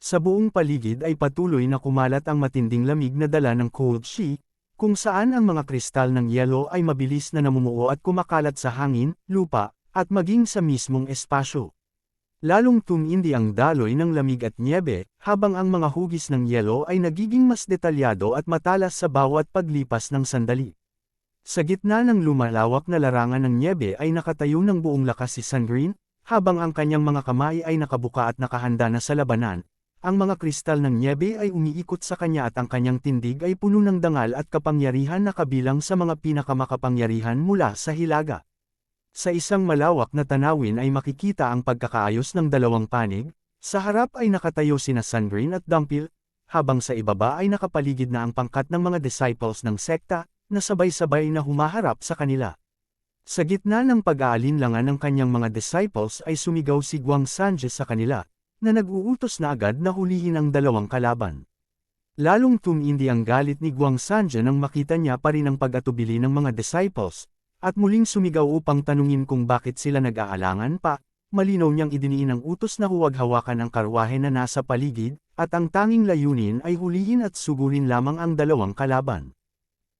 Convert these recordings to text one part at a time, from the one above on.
Sa buong paligid ay patuloy na kumalat ang matinding lamig na dala ng cold chi, kung saan ang mga kristal ng yelo ay mabilis na namumuo at kumakalat sa hangin, lupa, at maging sa mismong espasyo. Lalong tumindi ang daloy ng lamig at nyebe, habang ang mga hugis ng yelo ay nagiging mas detalyado at matalas sa bawat paglipas ng sandali. Sa gitna ng lumalawak na larangan ng nyebe ay nakatayo ng buong lakas si Sandrine, habang ang kanyang mga kamay ay nakabuka at nakahanda na sa labanan. Ang mga kristal ng nyebe ay umiikot sa kanya at ang kanyang tindig ay puno ng dangal at kapangyarihan na kabilang sa mga pinakamakapangyarihan mula sa hilaga. Sa isang malawak na tanawin ay makikita ang pagkakaayos ng dalawang panig, sa harap ay nakatayo sina Sandrine at Dumpil, habang sa ibaba ay nakapaligid na ang pangkat ng mga disciples ng sekta, na sabay-sabay na humaharap sa kanila. Sa gitna ng pag-aalinlangan ng kanyang mga disciples ay sumigaw si Guang Sanje sa kanila, na nag-uutos na agad na hulihin ang dalawang kalaban. Lalong tumindi ang galit ni Guang Sanje nang makita niya pa rin ang pag-atubili ng mga disciples, at muling sumigaw upang tanungin kung bakit sila nag-aalangan pa. Malinaw niyang idiniin ang utos na huwag hawakan ang karwahe na nasa paligid, at ang tanging layunin ay hulihin at sugurin lamang ang dalawang kalaban.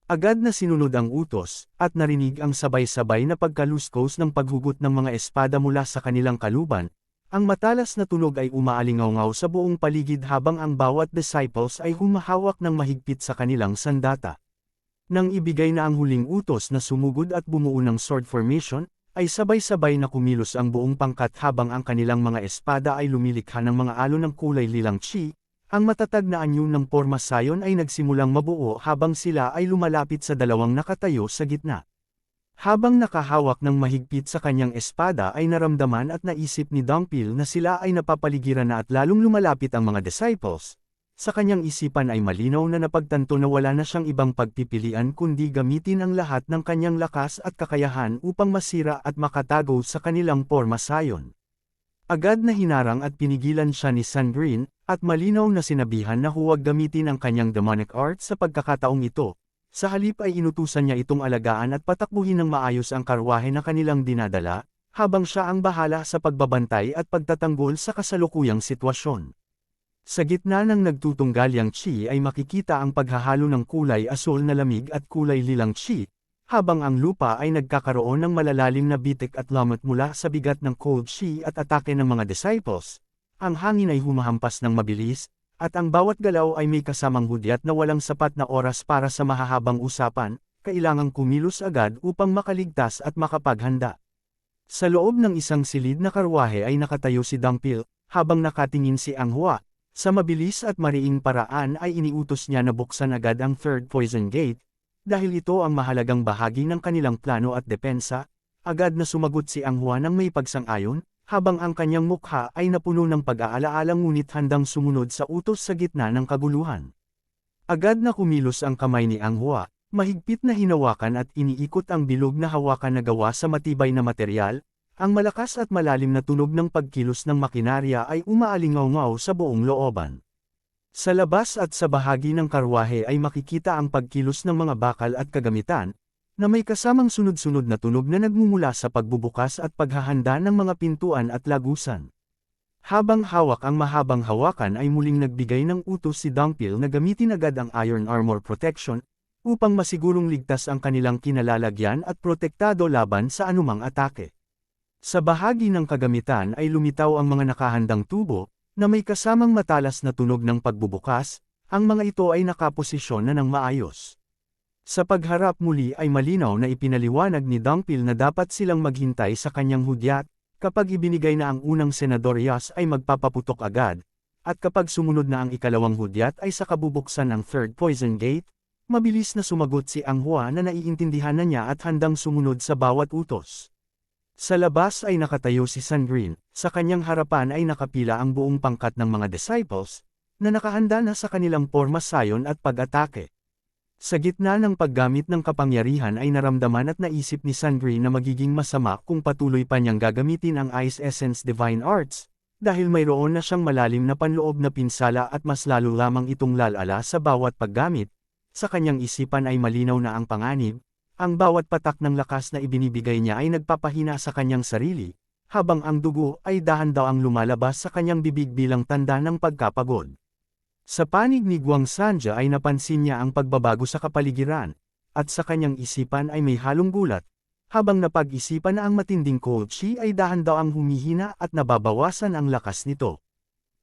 Agad na sinunod ang utos, at narinig ang sabay-sabay na pagkaluskos ng paghugot ng mga espada mula sa kanilang kaluban. Ang matalas na tunog ay umaalingaw-ngaw sa buong paligid habang ang bawat disciples ay humahawak ng mahigpit sa kanilang sandata. Nang ibigay na ang huling utos na sumugod at bumuo ng sword formation, ay sabay-sabay na kumilos ang buong pangkat habang ang kanilang mga espada ay lumilikha ng mga alon ng kulay lilang chi. Ang matatag na anyo ng porma sayon ay nagsimulang mabuo habang sila ay lumalapit sa dalawang nakatayo sa gitna. Habang nakahawak ng mahigpit sa kanyang espada ay naramdaman at naisip ni Dumpil na sila ay napapaligiran na at lalong lumalapit ang mga disciples. Sa kanyang isipan ay malinaw na napagtanto na wala na siyang ibang pagpipilian kundi gamitin ang lahat ng kanyang lakas at kakayahan upang masira at makatago sa kanilang porma sayon. Agad na hinarang at pinigilan siya ni Sandrine, at malinaw na sinabihan na huwag gamitin ang kanyang demonic art sa pagkakataong ito. Sa halip ay inutusan niya itong alagaan at patakbuhin ng maayos ang karwahe na kanilang dinadala, habang siya ang bahala sa pagbabantay at pagtatanggol sa kasalukuyang sitwasyon. Sa gitna ng nagtutunggalyang chi ay makikita ang paghahalo ng kulay asul na lamig at kulay lilang chi, habang ang lupa ay nagkakaroon ng malalalim na bitik at lamot mula sa bigat ng cold chi at atake ng mga disciples. Ang hangin ay humahampas ng mabilis, at ang bawat galaw ay may kasamang hudyat na walang sapat na oras para sa mahahabang usapan, kailangang kumilos agad upang makaligtas at makapaghanda. Sa loob ng isang silid na karwahe ay nakatayo si Dumpil, habang nakatingin si Anghua. Sa mabilis at mariing paraan ay iniutos niya na buksan agad ang third poison gate, dahil ito ang mahalagang bahagi ng kanilang plano at depensa. Agad na sumagot si Anghua nang may pagsang-ayon, habang ang kanyang mukha ay napuno ng pag-aalaala ngunit handang sumunod sa utos sa gitna ng kaguluhan. Agad na kumilos ang kamay ni Anghua, mahigpit na hinawakan at iniikot ang bilog na hawakan na gawa sa matibay na materyal. Ang malakas at malalim na tunog ng pagkilos ng makinarya ay umaalingaw-ngaw sa buong looban. Sa labas at sa bahagi ng karwahe ay makikita ang pagkilos ng mga bakal at kagamitan, na may kasamang sunod-sunod na tunog na nagmumula sa pagbubukas at paghahanda ng mga pintuan at lagusan. Habang hawak ang mahabang hawakan ay muling nagbigay ng utos si Dumpil na gamitin agad ang Iron Armor Protection, upang masigurong ligtas ang kanilang kinalalagyan at protektado laban sa anumang atake. Sa bahagi ng kagamitan ay lumitaw ang mga nakahandang tubo, na may kasamang matalas na tunog ng pagbubukas. Ang mga ito ay nakaposisyon na ng maayos. Sa pagharap muli ay malinaw na ipinaliwanag ni Dumpil na dapat silang maghintay sa kanyang hudyat. Kapag ibinigay na ang unang senadoryas ay magpapaputok agad, at kapag sumunod na ang ikalawang hudyat ay sa kabubuksan ng third poison gate. Mabilis na sumagot si Anghua na naiintindihan na niya at handang sumunod sa bawat utos. Sa labas ay nakatayo si Sandrine, sa kanyang harapan ay nakapila ang buong pangkat ng mga disciples, na nakahanda na sa kanilang porma sayon at pag-atake. Sa gitna ng paggamit ng kapangyarihan ay naramdaman at naisip ni Sandrine na magiging masama kung patuloy pa niyang gagamitin ang Ice Essence Divine Arts, dahil mayroon na siyang malalim na panloob na pinsala at mas lalo lamang itong lalala sa bawat paggamit. Sa kanyang isipan ay malinaw na ang panganib, ang bawat patak ng lakas na ibinibigay niya ay nagpapahina sa kanyang sarili, habang ang dugo ay dahan-daang lumalabas sa kanyang bibig bilang tanda ng pagkapagod. Sa panig ni Guang Sanja ay napansin niya ang pagbabago sa kapaligiran, at sa kanyang isipan ay may halong gulat, habang napag-isipan na ang matinding cold chi ay dahan-daang humihina at nababawasan ang lakas nito.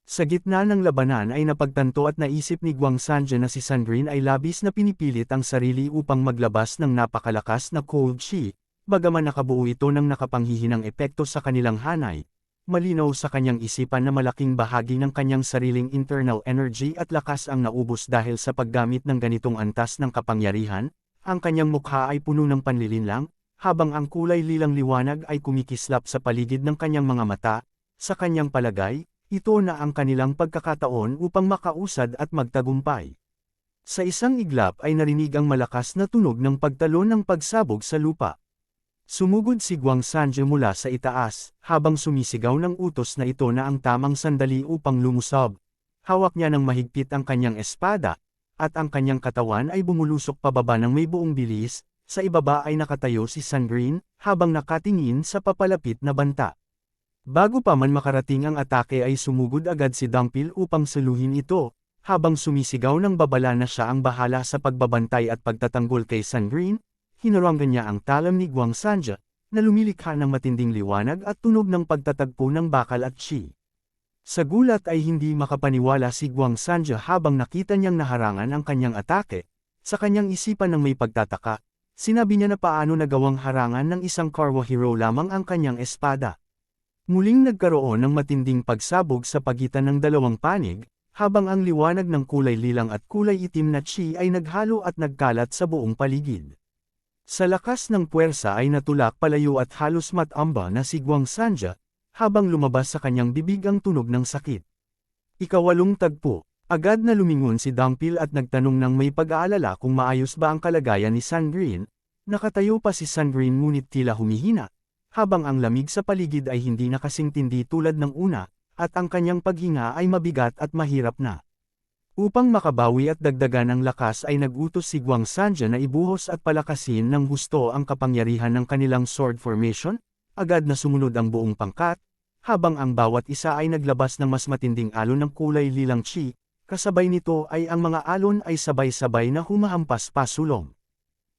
Sa gitna ng labanan ay napagtanto at naisip ni Guang Sanja na si Sandrine ay labis na pinipilit ang sarili upang maglabas ng napakalakas na cold chi, bagaman nakabuo ito ng nakapanghihinang epekto sa kanilang hanay. Malinaw sa kanyang isipan na malaking bahagi ng kanyang sariling internal energy at lakas ang naubos dahil sa paggamit ng ganitong antas ng kapangyarihan. Ang kanyang mukha ay puno ng panlilinlang, habang ang kulay lilang liwanag ay kumikislap sa paligid ng kanyang mga mata. Sa kanyang palagay, ito na ang kanilang pagkakataon upang makausad at magtagumpay. Sa isang iglap ay narinig ang malakas na tunog ng pagtalon ng pagsabog sa lupa. Sumugod si Guang Sanja mula sa itaas, habang sumisigaw ng utos na ito na ang tamang sandali upang lumusob. Hawak niya ng mahigpit ang kanyang espada, at ang kanyang katawan ay bumulusok pababa ng may buong bilis. Sa ibaba ay nakatayo si Sandrine, habang nakatingin sa papalapit na banta. Bago pa man makarating ang atake ay sumugod agad si Dumpil upang saluhin ito, habang sumisigaw ng babala na siya ang bahala sa pagbabantay at pagtatanggol kay Sandrine. Hinarangan niya ang talam ni Guang Sanja, na lumilikha ng matinding liwanag at tunog ng pagtatagpo ng bakal at chi. Sa gulat ay hindi makapaniwala si Guang Sanja habang nakita niyang naharangan ang kanyang atake. Sa kanyang isipan ng may pagtataka, sinabi niya na paano nagawang harangan ng isang Karwa hero lamang ang kanyang espada. Muling nagkaroon ng matinding pagsabog sa pagitan ng dalawang panig, habang ang liwanag ng kulay lilang at kulay itim na chi ay naghalo at nagkalat sa buong paligid. Sa lakas ng puwersa ay natulak palayo at halos matamba na si Guang Sanja, habang lumabas sa kanyang bibig ang tunog ng sakit. Ikawalong tagpo, agad na lumingon si Dumpil at nagtanong ng may pag-aalala kung maayos ba ang kalagayan ni Sandrine. Nakatayo pa si Sandrine ngunit tila humihina, habang ang lamig sa paligid ay hindi na kasing tindi tulad ng una, at ang kanyang paghinga ay mabigat at mahirap na. Upang makabawi at dagdagan ang lakas ay nagutos si Guang Sanja na ibuhos at palakasin ng husto ang kapangyarihan ng kanilang sword formation. Agad na sumunod ang buong pangkat, habang ang bawat isa ay naglabas ng mas matinding alon ng kulay lilang chi, kasabay nito ay ang mga alon ay sabay-sabay na humahampas pasulong.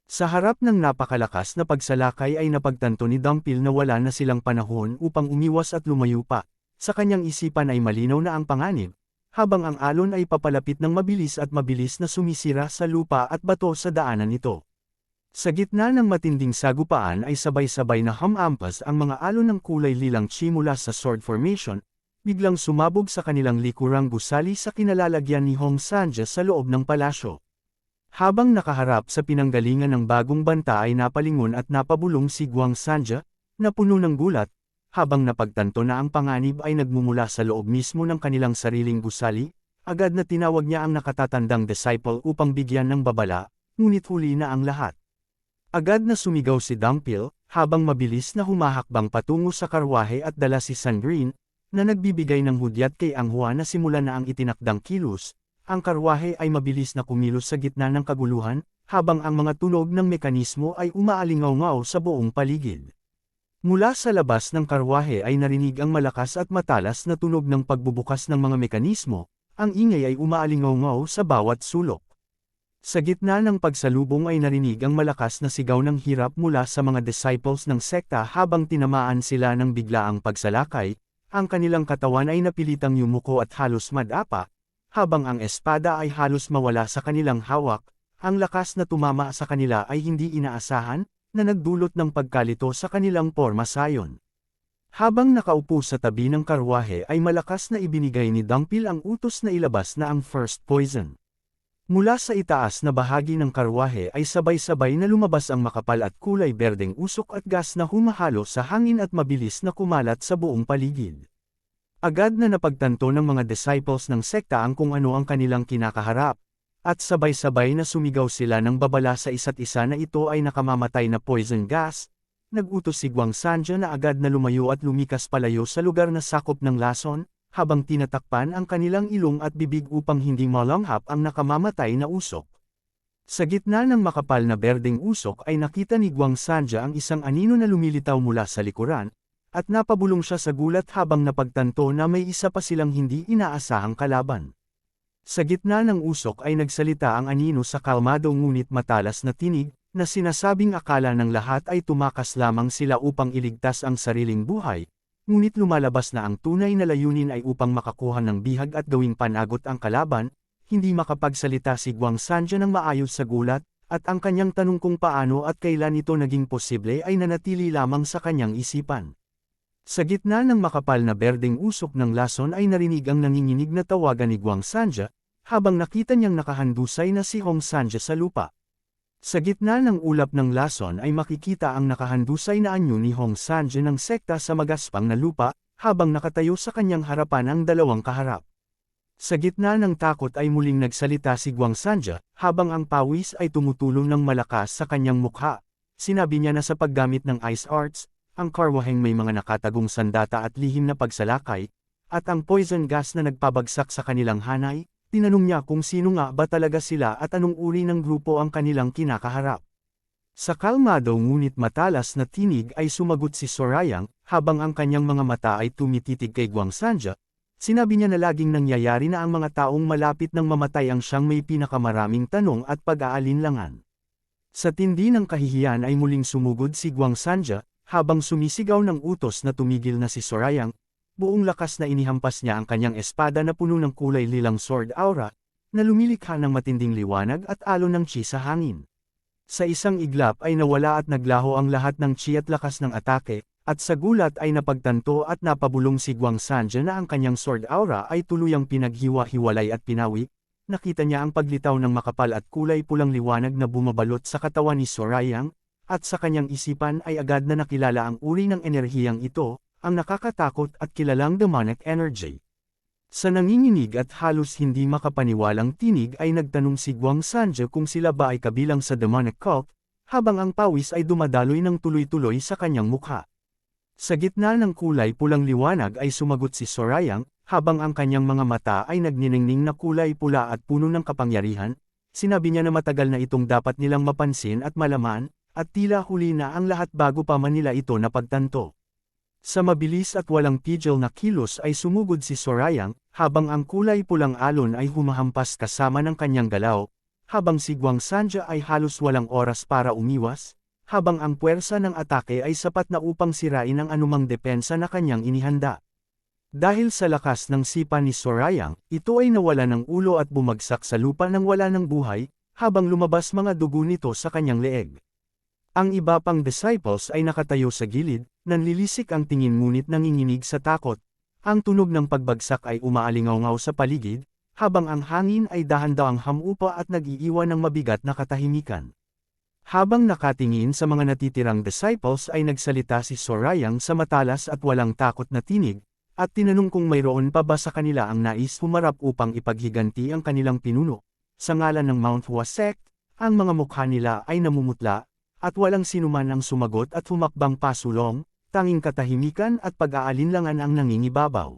Sa harap ng napakalakas na pagsalakay ay napagtanto ni Dumpil na wala na silang panahon upang umiwas at lumayo pa. Sa kanyang isipan ay malinaw na ang panganib, habang ang alon ay papalapit ng mabilis na sumisira sa lupa at bato sa daanan nito. Sa gitna ng matinding sagupaan ay sabay-sabay na hamampas ang mga alon ng kulay lilang chi mula sa sword formation, biglang sumabog sa kanilang likurang gusali sa kinalalagyan ni Hong Sanja sa loob ng palasyo. Habang nakaharap sa pinanggalingan ng bagong banta ay napalingon at napabulong si Guang Sanja, na puno ng gulat, habang napagtanto na ang panganib ay nagmumula sa loob mismo ng kanilang sariling gusali. Agad na tinawag niya ang nakatatandang disciple upang bigyan ng babala, ngunit huli na ang lahat. Agad na sumigaw si Dumpil, habang mabilis na humahakbang patungo sa karwahe at dala si Sandrine, na nagbibigay ng hudyat kay Anghua na simulan na ang itinakdang kilos. Ang karwahe ay mabilis na kumilos sa gitna ng kaguluhan, habang ang mga tunog ng mekanismo ay umaalingaw-ngaw sa buong paligid. Mula sa labas ng karwahe ay narinig ang malakas at matalas na tunog ng pagbubukas ng mga mekanismo. Ang ingay ay umaalingaw-ngaw sa bawat sulok. Sa gitna ng pagsalubong ay narinig ang malakas na sigaw ng hirap mula sa mga disciples ng sekta habang tinamaan sila ng biglaang pagsalakay. Ang kanilang katawan ay napilitang yumuko at halos madapa, habang ang espada ay halos mawala sa kanilang hawak. Ang lakas na tumama sa kanila ay hindi inaasahan, na nagdulot ng pagkalito sa kanilang porma sayon. Habang nakaupo sa tabi ng karwahe ay malakas na ibinigay ni Dumpil ang utos na ilabas na ang first poison. Mula sa itaas na bahagi ng karwahe ay sabay-sabay na lumabas ang makapal at kulay berdeng usok at gas na humahalo sa hangin at mabilis na kumalat sa buong paligid. Agad na napagtanto ng mga disciples ng sekta ang kung ano ang kanilang kinakaharap, at sabay-sabay na sumigaw sila ng babala sa isa't isa na ito ay nakamamatay na poison gas. Nagutos si Guang Sanja na agad na lumayo at lumikas palayo sa lugar na sakop ng lason, habang tinatakpan ang kanilang ilong at bibig upang hindi malanghap ang nakamamatay na usok. Sa gitna ng makapal na berdeng usok ay nakita ni Guang Sanja ang isang anino na lumilitaw mula sa likuran, at napabulong siya sa gulat habang napagtanto na may isa pa silang hindi inaasahang kalaban. Sa gitna ng usok ay nagsalita ang anino sa kalmado ngunit matalas na tinig, na sinasabing akala ng lahat ay tumakas lamang sila upang iligtas ang sariling buhay, ngunit lumalabas na ang tunay na layunin ay upang makakuha ng bihag at gawing panagot ang kalaban. Hindi makapagsalita si Guang Sanja ng maayos sa gulat, at ang kanyang tanong kung paano at kailan ito naging posible ay nanatili lamang sa kanyang isipan. Sa gitna ng makapal na berdeng usok ng lason ay narinig ang nanginginig na tawagan ni Guang Sanja, habang nakita niyang nakahandusay na si Hong Sanja sa lupa. Sa gitna ng ulap ng lason ay makikita ang nakahandusay na anyo ni Hong Sanja ng sekta sa magaspang na lupa, habang nakatayo sa kanyang harapan ang dalawang kaharap. Sa gitna ng takot ay muling nagsalita si Guang Sanja, habang ang pawis ay tumutulong ng malakas sa kanyang mukha. Sinabi niya na sa paggamit ng ice arts, ang karwaheng may mga nakatagong sandata at lihim na pagsalakay, at ang poison gas na nagpabagsak sa kanilang hanay, tinanong niya kung sino nga ba talaga sila at anong uri ng grupo ang kanilang kinakaharap. Sa kalmado ngunit matalas na tinig ay sumagot si Sorayang, habang ang kanyang mga mata ay tumititig kay Guang Sanja. Sinabi niya na laging nangyayari na ang mga taong malapit ng mamatay ang siyang may pinakamaraming tanong at pag-aalinlangan. Sa tindi ng kahihiyan ay muling sumugod si Guang Sanja, habang sumisigaw ng utos na tumigil na si Sorayang, buong lakas na inihampas niya ang kanyang espada na puno ng kulay lilang sword aura, na lumilikha ng matinding liwanag at alon ng chi sa hangin. Sa isang iglap ay nawala at naglaho ang lahat ng chi at lakas ng atake, at sa gulat ay napagtanto at napabulong si Guang Sanja na ang kanyang sword aura ay tuluyang pinaghiwa-hiwalay at pinawi. Nakita niya ang paglitaw ng makapal at kulay pulang liwanag na bumabalot sa katawan ni Sorayang, at sa kanyang isipan ay agad na nakilala ang uri ng enerhiyang ito, ang nakakatakot at kilalang demonic energy. Sa nanginginig at halos hindi makapaniwalang tinig ay nagtanong si Guang Sanja kung sila ba ay kabilang sa demonic cult, habang ang pawis ay dumadaloy ng tuloy-tuloy sa kanyang mukha. Sa gitna ng kulay pulang liwanag ay sumagot si Sorayang, habang ang kanyang mga mata ay nagniningning na kulay pula at puno ng kapangyarihan. Sinabi niya na matagal na itong dapat nilang mapansin at malaman, at tila huli na ang lahat bago pa man nila ito napagtanto. Sa mabilis at walang tigil na kilos ay sumugod si Sorayang, habang ang kulay pulang alon ay humahampas kasama ng kanyang galaw, habang si Guang Sanja ay halos walang oras para umiwas, habang ang puwersa ng atake ay sapat na upang sirain ang anumang depensa na kanyang inihanda. Dahil sa lakas ng sipa ni Sorayang, ito ay nawala ng ulo at bumagsak sa lupa nang wala ng buhay, habang lumabas mga dugo nito sa kanyang leeg. Ang iba pang disciples ay nakatayo sa gilid, nanlilisik ang tingin ngunit nanginginig sa takot. Ang tunog ng pagbagsak ay umaalingaw-ngaw sa paligid, habang ang hangin ay dahan-dahang hamupa at nag-iiwan ng mabigat na katahimikan. Habang nakatingin sa mga natitirang disciples ay nagsalita si Sorayang sa matalas at walang takot na tinig, at tinanong kung mayroon pa ba sa kanila ang nais humarap upang ipaghiganti ang kanilang pinuno. Sa ngalan ng Mount Hua Sect, ang mga mukha nila ay namumutla, at walang sinuman ang sumagot at humakbang pasulong, tanging katahimikan at pag-aalinlangan ang nangingibabaw.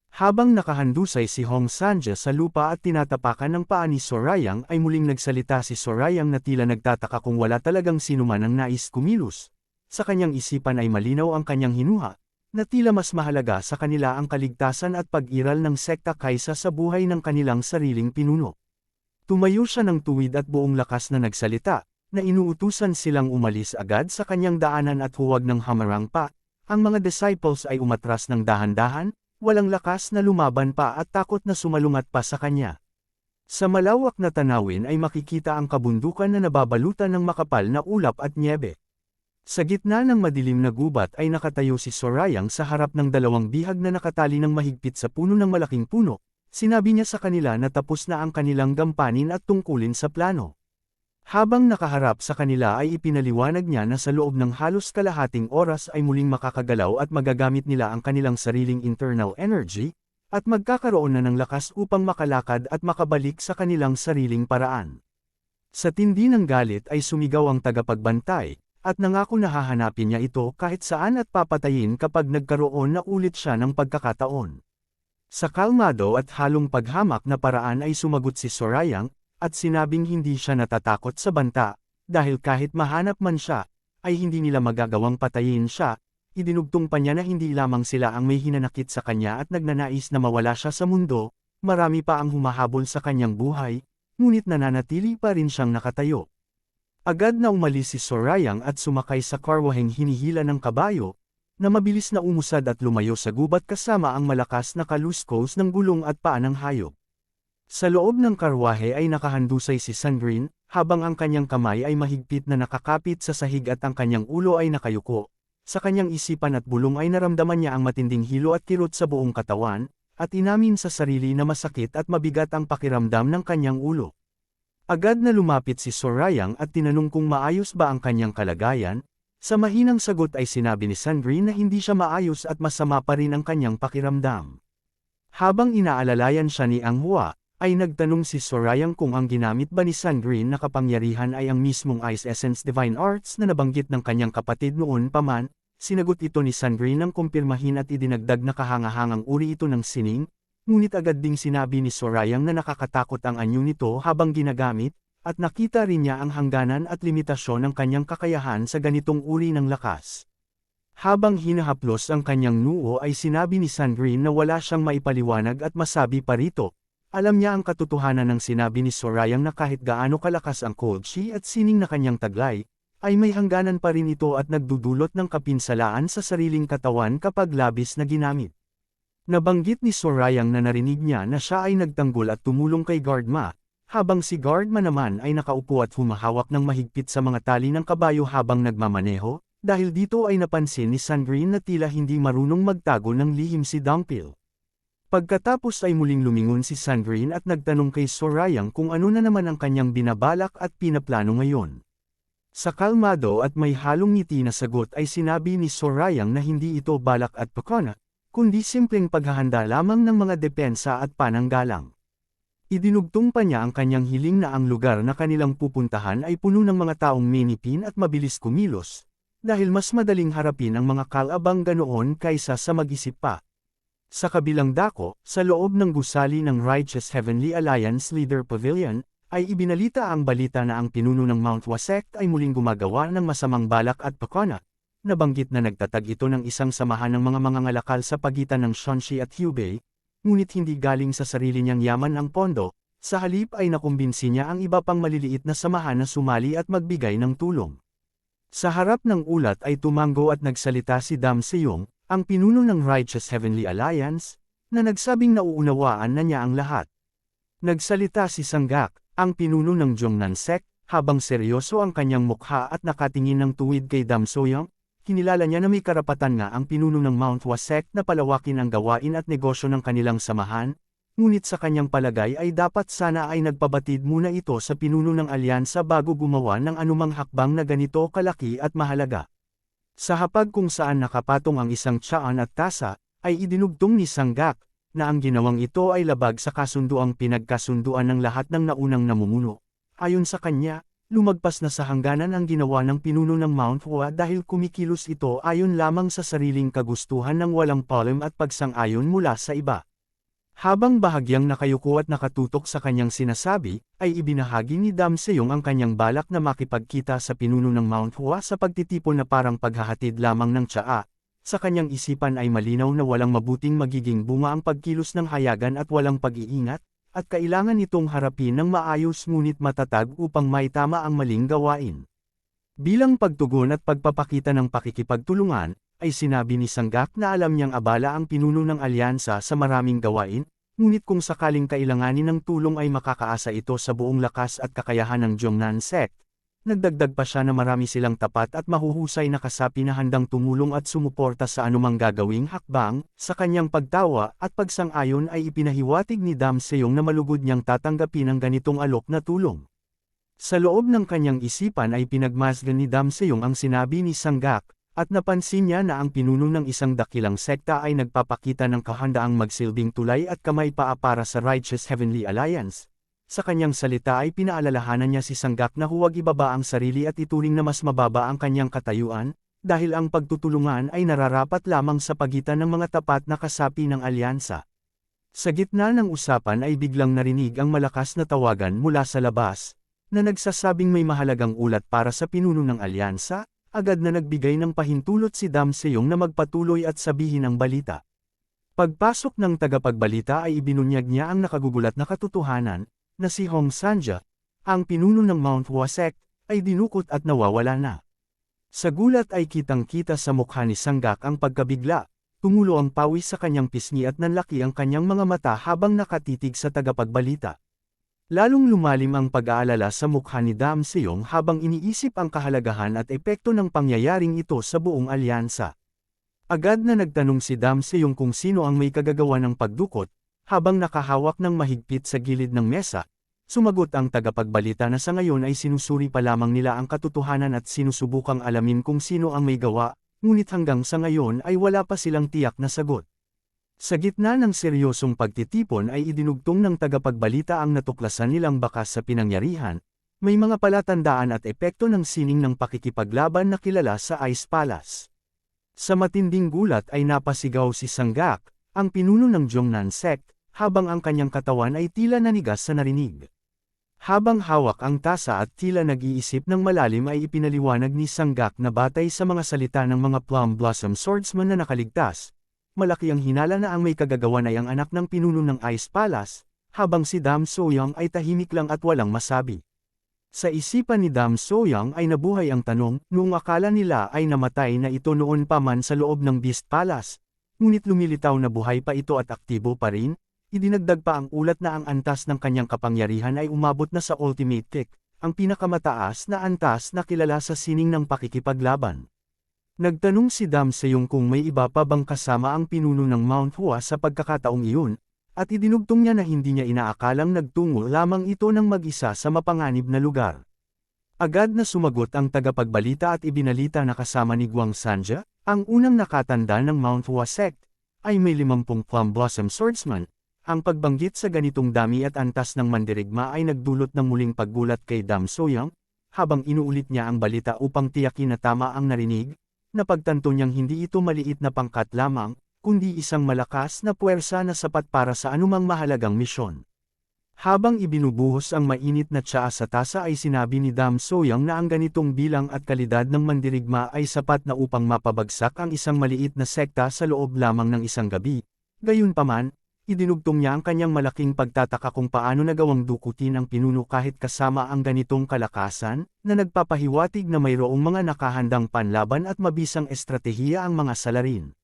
Habang nakahandusay si Hong Sanja sa lupa at tinatapakan ng paa ni Sorayang ay muling nagsalita si Sorayang na tila nagtataka kung wala talagang sinuman ang nais kumilos. Sa kanyang isipan ay malinaw ang kanyang hinuha, na tila mas mahalaga sa kanila ang kaligtasan at pag-iral ng sekta kaysa sa buhay ng kanilang sariling pinuno. Tumayo siya ng tuwid at buong lakas na nagsalita, na inuutusan silang umalis agad sa kanyang daanan at huwag ng hamarang pa. Ang mga disciples ay umatras ng dahan-dahan, walang lakas na lumaban pa at takot na sumalungat pa sa kanya. Sa malawak na tanawin ay makikita ang kabundukan na nababalutan ng makapal na ulap at nyebe. Sa gitna ng madilim na gubat ay nakatayo si Sorayang sa harap ng dalawang bihag na nakatali ng mahigpit sa puno ng malaking puno. Sinabi niya sa kanila na tapos na ang kanilang gampanin at tungkulin sa plano. Habang nakaharap sa kanila ay ipinaliwanag niya na sa loob ng halos kalahating oras ay muling makakagalaw at magagamit nila ang kanilang sariling internal energy, at magkakaroon na ng lakas upang makalakad at makabalik sa kanilang sariling paraan. Sa tindi ng galit ay sumigaw ang tagapagbantay, at nangako na hahanapin niya ito kahit saan at papatayin kapag nagkaroon na ulit siya ng pagkakataon. Sa kalmado at halong paghamak na paraan ay sumagot si Sorayang, at sinabing hindi siya natatakot sa banta, dahil kahit mahanap man siya, ay hindi nila magagawang patayin siya. idinugtong pa niya na hindi lamang sila ang may hinanakit sa kanya at nagnanais na mawala siya sa mundo, marami pa ang humahabol sa kanyang buhay, ngunit nananatili pa rin siyang nakatayo. Agad na umalis si Sorayang at sumakay sa karwaheng hinihila ng kabayo, na mabilis na umusad at lumayo sa gubat kasama ang malakas na kaluskos ng gulong at paa ng hayop. Sa loob ng karwahe ay nakahandusay si Sandrine, habang ang kanyang kamay ay mahigpit na nakakapit sa sahig at ang kanyang ulo ay nakayuko. Sa kanyang isipan at bulong ay naramdaman niya ang matinding hilo at kirot sa buong katawan, at inamin sa sarili na masakit at mabigat ang pakiramdam ng kanyang ulo. Agad na lumapit si Sorayang at tinanong kung maayos ba ang kanyang kalagayan. Sa mahinang sagot ay sinabi ni Sandrine na hindi siya maayos at masama pa rin ang kanyang pakiramdam. Habang inaalalayan siya ni Ang Hua, ay nagtanong si Sorayang kung ang ginamit ba ni Sandrine na kapangyarihan ay ang mismong Ice Essence Divine Arts na nabanggit ng kanyang kapatid noon pa man. Sinagot ito ni Sandrine nang kumpirmahin at idinagdag na kahangahangang uri ito ng sining, ngunit agad ding sinabi ni Sorayang na nakakatakot ang anyo nito habang ginagamit, at nakita rin niya ang hangganan at limitasyon ng kanyang kakayahan sa ganitong uri ng lakas. Habang hinahaplos ang kanyang noo ay sinabi ni Sandrine na wala siyang maipaliwanag at masabi pa rito. Alam niya ang katotohanan ng sinabi ni Sorayang na kahit gaano kalakas ang cold chi at sining na kanyang taglay, ay may hangganan pa rin ito at nagdudulot ng kapinsalaan sa sariling katawan kapag labis na ginamit. Nabanggit ni Sorayang na narinig niya na siya ay nagtanggol at tumulong kay Guardma, habang si Guardma naman ay nakaupo at humahawak ng mahigpit sa mga tali ng kabayo habang nagmamaneho, dahil dito ay napansin ni Sandrine na tila hindi marunong magtago ng lihim si Dumpil. Pagkatapos ay muling lumingon si Sandrine at nagtanong kay Sorayang kung ano na naman ang kanyang binabalak at pinaplano ngayon. Sa kalmado at may halong ngiti na sagot ay sinabi ni Sorayang na hindi ito balak at pakana, kundi simpleng paghahanda lamang ng mga depensa at pananggalang. Idinugtong pa niya ang kanyang hiling na ang lugar na kanilang pupuntahan ay puno ng mga taong minipin at mabilis kumilos, dahil mas madaling harapin ang mga kalabang ganoon kaysa sa mag-isip pa. Sa kabilang dako, sa loob ng gusali ng Righteous Heavenly Alliance Leader Pavilion, ay ibinalita ang balita na ang pinuno ng Mount Hua Sect ay muling gumagawa ng masamang balak at pakana. Nabanggit na nagtatag ito ng isang samahan ng mga mangangalakal sa pagitan ng Shanxi at Hubei, ngunit hindi galing sa sarili niyang yaman ang pondo, sa halip ay nakumbinsi niya ang iba pang maliliit na samahan na sumali at magbigay ng tulong. Sa harap ng ulat ay tumango at nagsalita si Dam Seyong, ang pinuno ng Righteous Heavenly Alliance, na nagsabing nauunawaan na niya ang lahat. Nagsalita si Sanggak, ang pinuno ng Zhongnan Sect, habang seryoso ang kanyang mukha at nakatingin ng tuwid kay Dam Soyoung. Kinilala niya na may karapatan nga ang pinuno ng Mount Hua Sect na palawakin ang gawain at negosyo ng kanilang samahan, ngunit sa kanyang palagay ay dapat sana ay nagpabatid muna ito sa pinuno ng alyansa bago gumawa ng anumang hakbang na ganito kalaki at mahalaga. Sa hapag kung saan nakapatong ang isang tsaan at tasa, ay idinugtong ni Sanggak, na ang ginawang ito ay labag sa kasunduang pinagkasunduan ng lahat ng naunang namumuno. Ayon sa kanya, lumagpas na sa hangganan ang ginawa ng pinuno ng Mount Hua dahil kumikilos ito ayon lamang sa sariling kagustuhan ng walang palem at pagsang-ayon mula sa iba. Habang bahagyang nakayuko at nakatutok sa kanyang sinasabi, ay ibinahagi ni Dam Seyong ang kanyang balak na makipagkita sa pinuno ng Mount Hua sa pagtitipon na parang paghahatid lamang ng tsaa. Sa kanyang isipan ay malinaw na walang mabuting magiging bunga ang pagkilos ng hayagan at walang pag-iingat, at kailangan itong harapin ng maayos ngunit matatag upang maitama ang maling gawain. Bilang pagtugon at pagpapakita ng pakikipagtulungan, ay sinabi ni Sanggak na alam niyang abala ang pinuno ng alyansa sa maraming gawain, ngunit kung sakaling kailanganin ng tulong ay makakaasa ito sa buong lakas at kakayahan ng Zhongnan Sect. Nagdagdag pa siya na marami silang tapat at mahuhusay na kasapi na handang tumulong at sumuporta sa anumang gagawing hakbang. Sa kanyang pagtawa at pagsang-ayon ay ipinahiwatig ni Dam Seyong na malugod niyang tatanggapin ang ganitong alok na tulong. Sa loob ng kanyang isipan ay pinagmasdan ni Dam Seyong ang sinabi ni Sanggak, at napansin niya na ang pinuno ng isang dakilang sekta ay nagpapakita ng kahandaang magsilbing tulay at kamay paa para sa Righteous Heavenly Alliance. Sa kanyang salita ay pinaalalahanan niya si Sanggak na huwag ibaba ang sarili at ituring na mas mababa ang kanyang katayuan, dahil ang pagtutulungan ay nararapat lamang sa pagitan ng mga tapat na kasapi ng alyansa. Sa gitna ng usapan ay biglang narinig ang malakas na tawagan mula sa labas, na nagsasabing may mahalagang ulat para sa pinuno ng alyansa, agad na nagbigay ng pahintulot si Dam Seyong na magpatuloy at sabihin ang balita. Pagpasok ng tagapagbalita ay ibinunyag niya ang nakagugulat na katotohanan, na si Hong Sanja, ang pinuno ng Mount Hua sect, ay dinukot at nawawala na. Sa gulat ay kitang-kita sa mukha ni Sanggak ang pagkabigla, tumulo ang pawis sa kanyang pisngi at nanlaki ang kanyang mga mata habang nakatitig sa tagapagbalita. Lalong lumalim ang pag-aalala sa mukha ni Dam Seyong habang iniisip ang kahalagahan at epekto ng pangyayaring ito sa buong alyansa. Agad na nagtanong si Dam Seyong kung sino ang may kagagawa ng pagdukot, habang nakahawak ng mahigpit sa gilid ng mesa. Sumagot ang tagapagbalita na sa ngayon ay sinusuri pa lamang nila ang katotohanan at sinusubukang alamin kung sino ang may gawa, ngunit hanggang sa ngayon ay wala pa silang tiyak na sagot. Sa gitna ng seryosong pagtitipon ay idinugtong ng tagapagbalita ang natuklasan nilang bakas sa pinangyarihan, may mga palatandaan at epekto ng sining ng pakikipaglaban na kilala sa Ice Palace. Sa matinding gulat ay napasigaw si Sanggak, ang pinuno ng Jongnan sect, habang ang kanyang katawan ay tila nanigas sa narinig. Habang hawak ang tasa at tila nag-iisip ng malalim ay ipinaliwanag ni Sanggak na batay sa mga salita ng mga Plum Blossom Swordsman na nakaligtas, malaki ang hinala na ang may kagagawan ay ang anak ng pinuno ng Ice Palace, habang si Dam Soyoung ay tahimik lang at walang masabi. Sa isipan ni Dam Soyoung ay nabuhay ang tanong, noong akala nila ay namatay na ito noon pa man sa loob ng Beast Palace, ngunit lumilitaw na buhay pa ito at aktibo pa rin, idinagdag pa ang ulat na ang antas ng kanyang kapangyarihan ay umabot na sa Ultimate Tick, ang pinakamataas na antas na kilala sa sining ng pakikipaglaban. Nagtanong si Dam Seyong kung may iba pa bang kasama ang pinuno ng Mount Hua sa pagkakataong iyon, at idinugtong niya na hindi niya inaakalang nagtungo lamang ito ng mag-isa sa mapanganib na lugar. Agad na sumagot ang tagapagbalita at ibinalita na kasama ni Guang Sanja, ang unang nakatanda ng Mount Hua sect, ay may 50 Plum Blossom Swordsman. Ang pagbanggit sa ganitong dami at antas ng mandirigma ay nagdulot ng muling paggulat kay Dam Soyoung, habang inuulit niya ang balita upang tiyakin na tama ang narinig. Napagtanto niyang hindi ito maliit na pangkat lamang, kundi isang malakas na puwersa na sapat para sa anumang mahalagang misyon. Habang ibinubuhos ang mainit na tsaa sa tasa ay sinabi ni Dam Soyoung na ang ganitong bilang at kalidad ng mandirigma ay sapat na upang mapabagsak ang isang maliit na sekta sa loob lamang ng isang gabi. Gayunpaman, idinugtong niya ang kanyang malaking pagtataka kung paano nagawang dukutin ang pinuno kahit kasama ang ganitong kalakasan, na nagpapahiwatig na mayroong mga nakahandang panlaban at mabisang estratehiya ang mga salarin.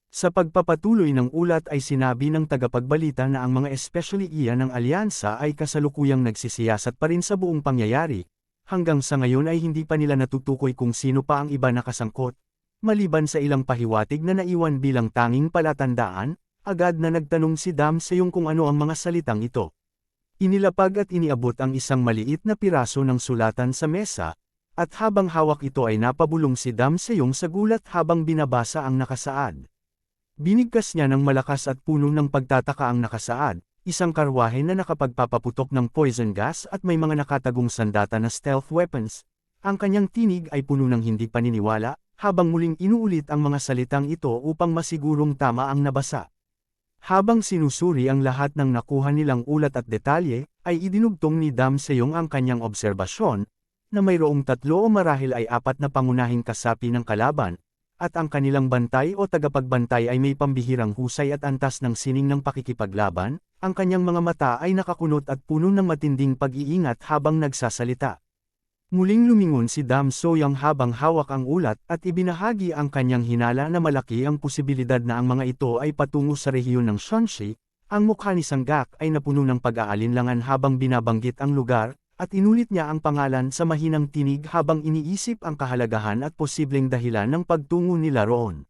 Sa pagpapatuloy ng ulat ay sinabi ng tagapagbalita na ang mga especially iya ng alyansa ay kasalukuyang nagsisiyasat pa rin sa buong pangyayari, hanggang sa ngayon ay hindi pa nila natutukoy kung sino pa ang iba nakasangkot, maliban sa ilang pahiwatig na naiwan bilang tanging palatandaan. Agad na nagtanong si Dam Seyong kung ano ang mga salitang ito. Inilapag at iniabot ang isang maliit na piraso ng sulatan sa mesa, at habang hawak ito ay napabulong si Dam Seyong sa gulat habang binabasa ang nakasaad. Binigkas niya ng malakas at puno ng pagtataka ang nakasaad, isang karwahe na nakapagpapaputok ng poison gas at may mga nakatagong sandata na stealth weapons. Ang kanyang tinig ay puno ng hindi paniniwala, habang muling inuulit ang mga salitang ito upang masigurong tama ang nabasa. Habang sinusuri ang lahat ng nakuha nilang ulat at detalye, ay idinugtong ni Dam Seyong ang kanyang obserbasyon, na mayroong 3 o marahil ay 4 na pangunahing kasapi ng kalaban, at ang kanilang bantay o tagapagbantay ay may pambihirang husay at antas ng sining ng pakikipaglaban, ang kanyang mga mata ay nakakunot at puno ng matinding pag-iingat habang nagsasalita. Muling lumingon si Dam Soyoung habang hawak ang ulat at ibinahagi ang kanyang hinala na malaki ang posibilidad na ang mga ito ay patungo sa rehiyon ng Shanxi. Ang mukha ni Sanggak ay napuno ng pag-aalinlangan habang binabanggit ang lugar, at inulit niya ang pangalan sa mahinang tinig habang iniisip ang kahalagahan at posibleng dahilan ng pagtungo nila roon.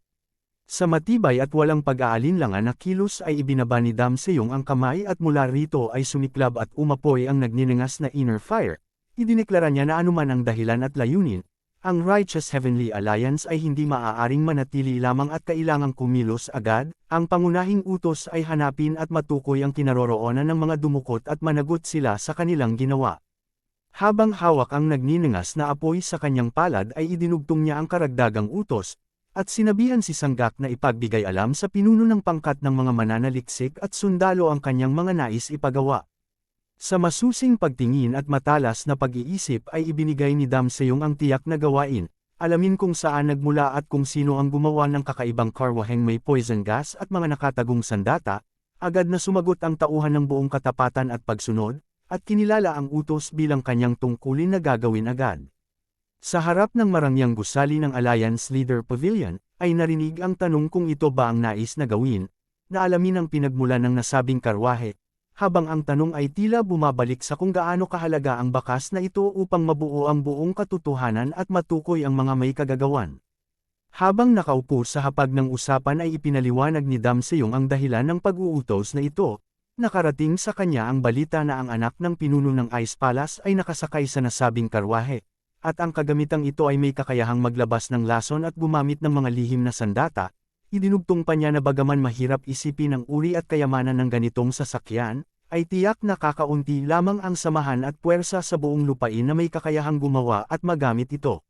Sa matibay at walang pag-aalinlangan na kilos ay ibinaba ni Dam Seyong ang kamay at mula rito ay sumiklab at umapoy ang nagniningas na inner fire. Idineklara niya na anuman ang dahilan at layunin, ang Righteous Heavenly Alliance ay hindi maaaring manatili lamang at kailangang kumilos agad. Ang pangunahing utos ay hanapin at matukoy ang kinaroroonan ng mga dumukot at managot sila sa kanilang ginawa. Habang hawak ang nagniningas na apoy sa kanyang palad ay idinugtong niya ang karagdagang utos, at sinabihan si Sanggak na ipagbigay alam sa pinuno ng pangkat ng mga mananaliksik at sundalo ang kanyang mga nais ipagawa. Sa masusing pagtingin at matalas na pag-iisip ay ibinigay ni Dam Seyong ang tiyak na gawain, alamin kung saan nagmula at kung sino ang gumawa ng kakaibang karwaheng may poison gas at mga nakatagong sandata, agad na sumagot ang tauhan ng buong katapatan at pagsunod, at kinilala ang utos bilang kanyang tungkulin na gagawin agad. Sa harap ng marangyang gusali ng Alliance Leader Pavilion, ay narinig ang tanong kung ito ba ang nais na gawin, na alamin ang pinagmulan ng nasabing karwahe, habang ang tanong ay tila bumabalik sa kung gaano kahalaga ang bakas na ito upang mabuo ang buong katotohanan at matukoy ang mga may kagagawan. Habang nakaupo sa hapag ng usapan ay ipinaliwanag ni Dam Seyong ang dahilan ng pag-uutos na ito. Nakarating sa kanya ang balita na ang anak ng pinuno ng Ice Palace ay nakasakay sa nasabing karwahe, at ang kagamitang ito ay may kakayahang maglabas ng lason at gumamit ng mga lihim na sandata. Idinugtong pa niya na bagaman mahirap isipin ang uri at kayamanan ng ganitong sasakyan, ay tiyak na kakaunti lamang ang samahan at puwersa sa buong lupain na may kakayahang gumawa at magamit ito.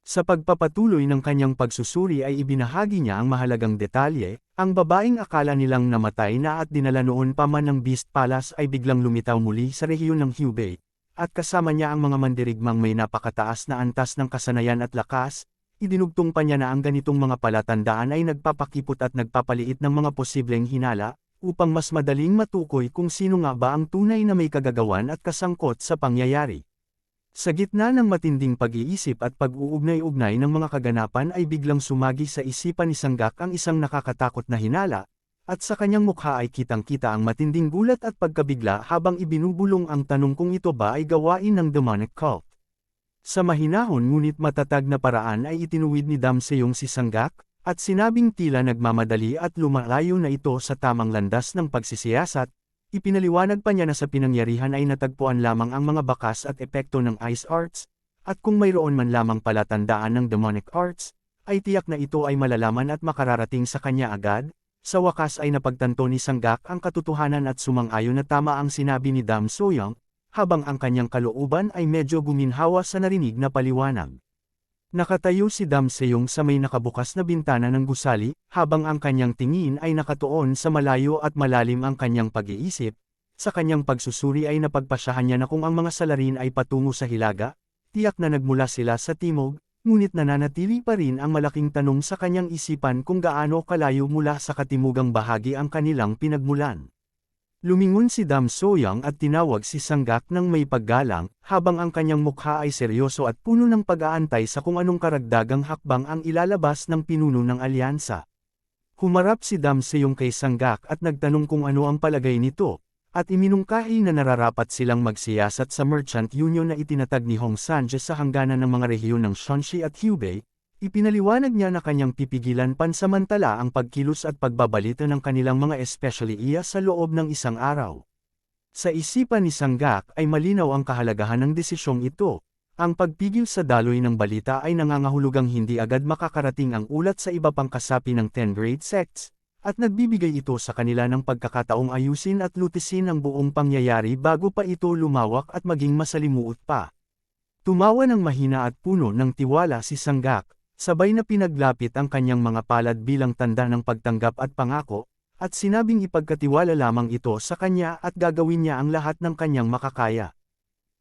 Sa pagpapatuloy ng kanyang pagsusuri ay ibinahagi niya ang mahalagang detalye, ang babaeng akala nilang namatay na at dinala noon pa man ng Beast Palace ay biglang lumitaw muli sa rehiyon ng Hubei, at kasama niya ang mga mandirigmang may napakataas na antas ng kasanayan at lakas. Idinugtong pa niya na ang ganitong mga palatandaan ay nagpapakipot at nagpapaliit ng mga posibleng hinala, upang mas madaling matukoy kung sino nga ba ang tunay na may kagagawan at kasangkot sa pangyayari. Sa gitna ng matinding pag-iisip at pag-uugnay-ugnay ng mga kaganapan ay biglang sumagi sa isipan ni Sanggak ang isang nakakatakot na hinala, at sa kanyang mukha ay kitang-kita ang matinding gulat at pagkabigla habang ibinubulong ang tanong kung ito ba ay gawain ng demonic cult. Sa mahinahon ngunit matatag na paraan ay itinuwid ni Dam Seyong si Sanggak, at sinabing tila nagmamadali at lumalayo na ito sa tamang landas ng pagsisiyasat. Ipinaliwanag pa niya na sa pinangyarihan ay natagpuan lamang ang mga bakas at epekto ng Ice Arts, at kung mayroon man lamang palatandaan ng Demonic Arts, ay tiyak na ito ay malalaman at makararating sa kanya agad. Sa wakas ay napagtanto ni Sanggak ang katotohanan at sumang-ayon na tama ang sinabi ni Dam Seyong, habang ang kanyang kalooban ay medyo guminhawa sa narinig na paliwanag. Nakatayo si Dam Seyong sa may nakabukas na bintana ng gusali, habang ang kanyang tingin ay nakatuon sa malayo at malalim ang kanyang pag-iisip. Sa kanyang pagsusuri ay napagpasyahan niya na kung ang mga salarin ay patungo sa hilaga, tiyak na nagmula sila sa timog, ngunit nananatili pa rin ang malaking tanong sa kanyang isipan kung gaano kalayo mula sa katimugang bahagi ang kanilang pinagmulan. Lumingon si Dam Seyong at tinawag si Sanggak ng may paggalang, habang ang kanyang mukha ay seryoso at puno ng pag-aantay sa kung anong karagdagang hakbang ang ilalabas ng pinuno ng alyansa. Humarap si Dam Seyong kay Sanggak at nagtanong kung ano ang palagay nito, at iminungkahi na nararapat silang magsiyasat sa Merchant Union na itinatag ni Hong Sanje sa hangganan ng mga rehiyon ng Shanxi at Hubei. Ipinaliwanag niya na kanyang pipigilan pansamantala ang pagkilos at pagbabalita ng kanilang mga especially iya sa loob ng isang araw. Sa isipan ni Sanggak ay malinaw ang kahalagahan ng desisyong ito. Ang pagpigil sa daloy ng balita ay nangangahulugang hindi agad makakarating ang ulat sa iba pang kasapi ng 10 grade sects, at nagbibigay ito sa kanila ng pagkakataong ayusin at lutisin ang buong pangyayari bago pa ito lumawak at maging masalimuot pa. Tumawa ng mahina at puno ng tiwala si Sanggak. Sabay na pinaglapit ang kanyang mga palad bilang tanda ng pagtanggap at pangako, at sinabing ipagkatiwala lamang ito sa kanya at gagawin niya ang lahat ng kanyang makakaya.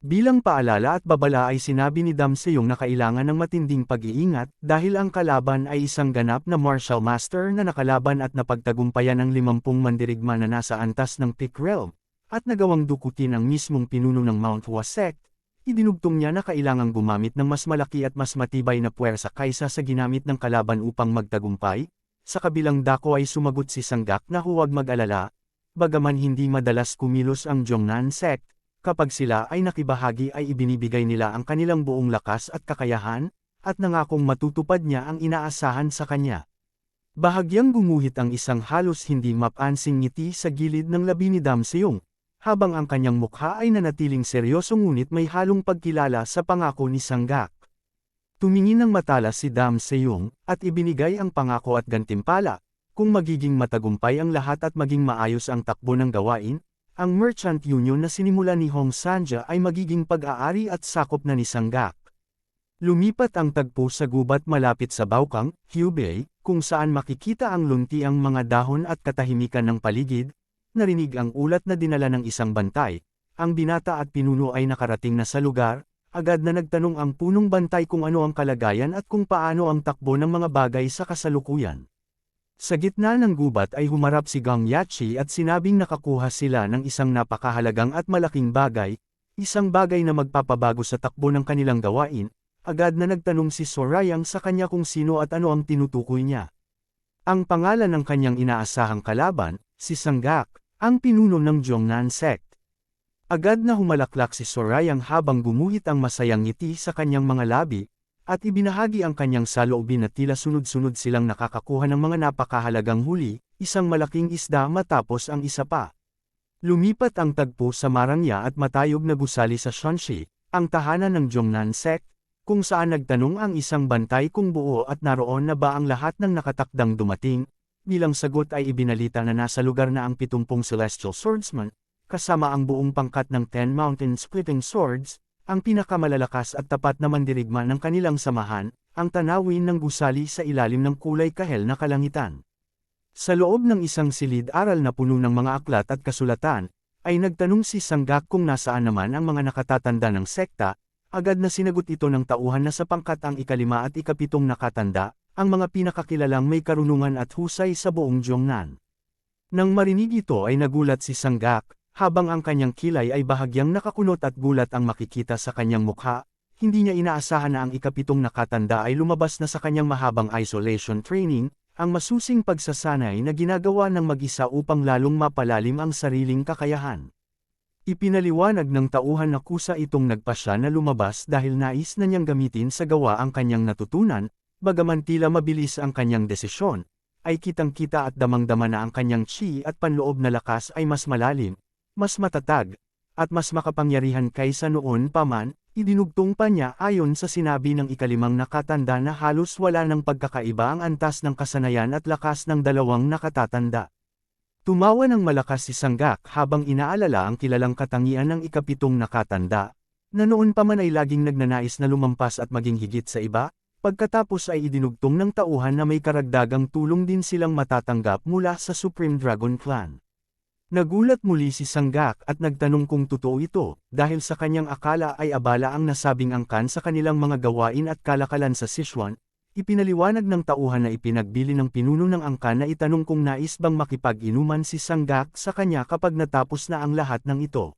Bilang paalala at babala ay sinabi ni Dam Seyong na kailangan ng matinding pag-iingat dahil ang kalaban ay isang ganap na martial master na nakalaban at napagtagumpayan ng 50 mandirigma na nasa antas ng Peak Realm, at nagawang dukutin ang mismong pinuno ng Mount Hua Sect. Idinugtong niya na kailangang gumamit ng mas malaki at mas matibay na puwersa kaysa sa ginamit ng kalaban upang magtagumpay. Sa kabilang dako ay sumagot si Sanggak na huwag mag-alala, bagaman hindi madalas kumilos ang Zhongnan Sect, kapag sila ay nakibahagi ay ibinibigay nila ang kanilang buong lakas at kakayahan, at nangakong matutupad niya ang inaasahan sa kanya. Bahagyang gumuhit ang isang halos hindi mapansing ngiti sa gilid ng labi ni Dam Seyong, habang ang kanyang mukha ay nanatiling seryoso ngunit may halong pagkilala sa pangako ni Sanggak. Tumingin ng matalas si Dam Seyong, at ibinigay ang pangako at gantimpala, kung magiging matagumpay ang lahat at maging maayos ang takbo ng gawain, ang Merchant Union na sinimulan ni Hong Sanje ay magiging pag-aari at sakop na ni Sanggak. Lumipat ang tagpo sa gubat malapit sa Baokang, Hubei, kung saan makikita ang luntiang mga dahon at katahimikan ng paligid. Narinig ang ulat na dinala ng isang bantay. Ang binata at pinuno ay nakarating na sa lugar, agad na nagtanong ang punong bantay kung ano ang kalagayan at kung paano ang takbo ng mga bagay sa kasalukuyan. Sa gitna ng gubat ay humarap si Gong Yachi at sinabing nakakuha sila ng isang napakahalagang at malaking bagay, isang bagay na magpapabago sa takbo ng kanilang gawain. Agad na nagtanong si Sorayang sa kanya kung sino at ano ang tinutukoy niya. Ang pangalan ng kanyang inaasahang kalaban, si Sanggak, ang pinuno ng Jongnan sect. Agad na humalaklak si Sorayang habang gumuhit ang masayang ngiti sa kanyang mga labi, at ibinahagi ang kanyang saloobin na tila sunod-sunod silang nakakakuha ng mga napakahalagang huli, isang malaking isda matapos ang isa pa. Lumipat ang tagpo sa Marangya at matayog na gusali sa Shanxi, ang tahanan ng Jongnan sect, kung saan nagtanong ang isang bantay kung buo at naroon na ba ang lahat ng nakatakdang dumating. Bilang sagot ay ibinalita na nasa lugar na ang 70 Celestial Swordsman, kasama ang buong pangkat ng 10 Mountain Splitting Swords, ang pinakamalalakas at tapat na mandirigma ng kanilang samahan, ang tanawin ng gusali sa ilalim ng kulay kahel na kalangitan. Sa loob ng isang silid-aral na puno ng mga aklat at kasulatan, ay nagtanong si Sanggak kung nasaan naman ang mga nakatatanda ng sekta. Agad na sinagot ito ng tauhan na sa pangkat ang 5 at 7 nakatanda, ang mga pinakakilalang may karunungan at husay sa buong Jongnan. Nang marinig ito ay nagulat si Sanggak, habang ang kanyang kilay ay bahagyang nakakunot at gulat ang makikita sa kanyang mukha, hindi niya inaasahan na ang 7 nakatanda ay lumabas na sa kanyang mahabang isolation training, ang masusing pagsasanay na ginagawa ng mag-isa upang lalong mapalalim ang sariling kakayahan. Ipinaliwanag ng tauhan na kusa itong nagpasya na lumabas dahil nais na niyang gamitin sa gawa ang kanyang natutunan, bagaman tila mabilis ang kanyang desisyon, ay kitang-kita at damang-dama na ang kanyang chi at panloob na lakas ay mas malalim, mas matatag, at mas makapangyarihan kaysa noon pa man. Idinugtong pa niya ayon sa sinabi ng 5 nakatanda na halos wala ng pagkakaiba ang antas ng kasanayan at lakas ng 2 nakatatanda. Tumawa ng malakas si Sanggak habang inaalala ang kilalang katangian ng 7 nakatanda, na noon pa man ay laging nagnanais na lumampas at maging higit sa iba, pagkatapos ay idinugtong ng tauhan na may karagdagang tulong din silang matatanggap mula sa Supreme Dragon Clan. Nagulat muli si Sanggak at nagtanong kung totoo ito, dahil sa kanyang akala ay abala ang nasabing angkan sa kanilang mga gawain at kalakalan sa Sichuan. Ipinaliwanag ng tauhan na ipinagbili ng pinuno ng angkan na itanong kung nais bang makipag-inuman si Sanggak sa kanya kapag natapos na ang lahat ng ito.